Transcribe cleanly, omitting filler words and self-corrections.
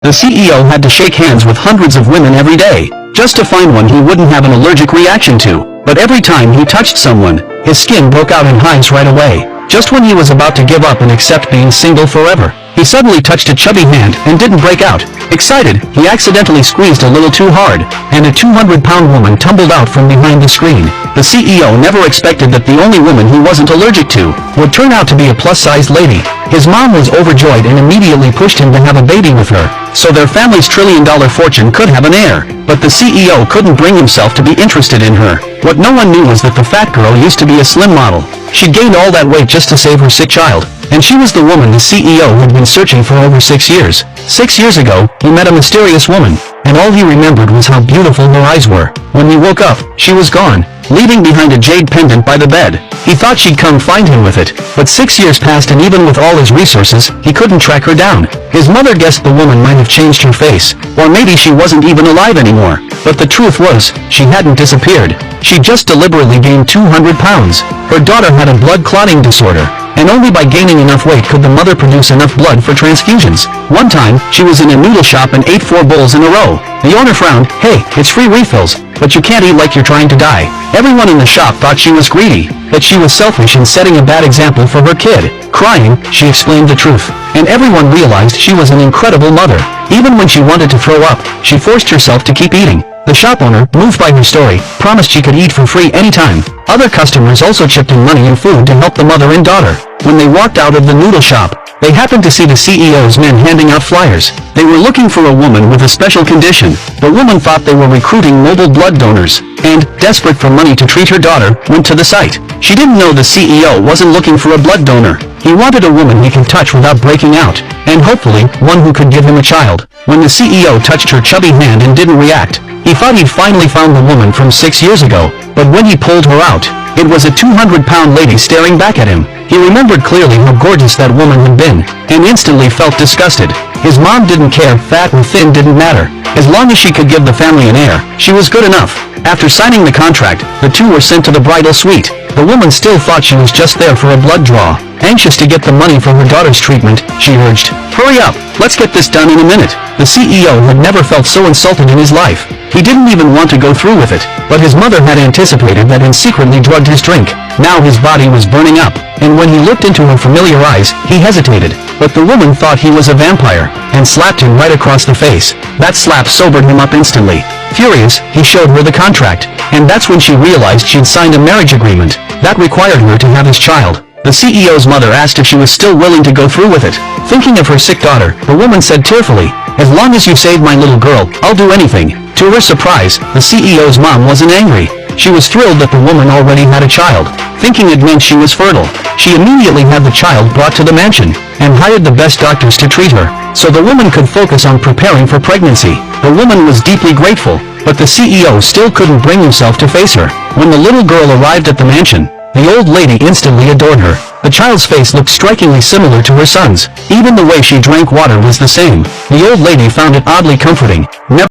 The CEO had to shake hands with hundreds of women every day, just to find one he wouldn't have an allergic reaction to. But every time he touched someone, his skin broke out in hives right away. Just when he was about to give up and accept being single forever, he suddenly touched a chubby hand and didn't break out. Excited, he accidentally squeezed a little too hard, and a 200-pound woman tumbled out from behind the screen. The CEO never expected that the only woman he wasn't allergic to would turn out to be a plus-sized lady. His mom was overjoyed and immediately pushed him to have a baby with her, so their family's trillion-dollar fortune could have an heir. But the CEO couldn't bring himself to be interested in her. What no one knew was that the fat girl used to be a slim model. She gained all that weight just to save her sick child. And she was the woman the CEO had been searching for over 6 years. 6 years ago, he met a mysterious woman, and all he remembered was how beautiful her eyes were. When he woke up, she was gone, leaving behind a jade pendant by the bed. He thought she'd come find him with it, but 6 years passed and even with all his resources, he couldn't track her down. His mother guessed the woman might have changed her face, or maybe she wasn't even alive anymore. But the truth was, she hadn't disappeared. She just deliberately gained 200 pounds. Her daughter had a blood clotting disorder, and only by gaining enough weight could the mother produce enough blood for transfusions. One time, she was in a noodle shop and ate 4 bowls in a row. The owner frowned. "Hey, it's free refills, but you can't eat like you're trying to die." Everyone in the shop thought she was greedy, that she was selfish and setting a bad example for her kid. Crying, she explained the truth, and everyone realized she was an incredible mother. Even when she wanted to throw up, she forced herself to keep eating. The shop owner, moved by her story, promised she could eat for free anytime. Other customers also chipped in money and food to help the mother and daughter. When they walked out of the noodle shop, they happened to see the CEO's men handing out flyers. They were looking for a woman with a special condition. The woman thought they were recruiting mobile blood donors, and, desperate for money to treat her daughter, went to the site. She didn't know the CEO wasn't looking for a blood donor. He wanted a woman he could touch without breaking out, and hopefully, one who could give him a child. When the CEO touched her chubby hand and didn't react, he thought he'd finally found the woman from 6 years ago, but when he pulled her out, it was a 200-pound lady staring back at him. He remembered clearly how gorgeous that woman had been, and instantly felt disgusted. His mom didn't care, fat and thin didn't matter. As long as she could give the family an heir, she was good enough. After signing the contract, the two were sent to the bridal suite. The woman still thought she was just there for a blood draw. Anxious to get the money from her daughter's treatment, she urged, "Hurry up, let's get this done in a minute." The CEO had never felt so insulted in his life. He didn't even want to go through with it, but his mother had anticipated that and secretly drugged his drink. Now his body was burning up, and when he looked into her familiar eyes, he hesitated. But the woman thought he was a vampire, and slapped him right across the face. That slap sobered him up instantly. Furious, he showed her the contract, and that's when she realized she'd signed a marriage agreement that required her to have his child. The CEO's mother asked if she was still willing to go through with it. Thinking of her sick daughter, the woman said tearfully, "As long as you save my little girl, I'll do anything." To her surprise, the CEO's mom wasn't angry. She was thrilled that the woman already had a child, thinking it meant she was fertile. She immediately had the child brought to the mansion, and hired the best doctors to treat her, so the woman could focus on preparing for pregnancy. The woman was deeply grateful, but the CEO still couldn't bring himself to face her. When the little girl arrived at the mansion, the old lady instantly adored her. The child's face looked strikingly similar to her son's. Even the way she drank water was the same. The old lady found it oddly comforting. Never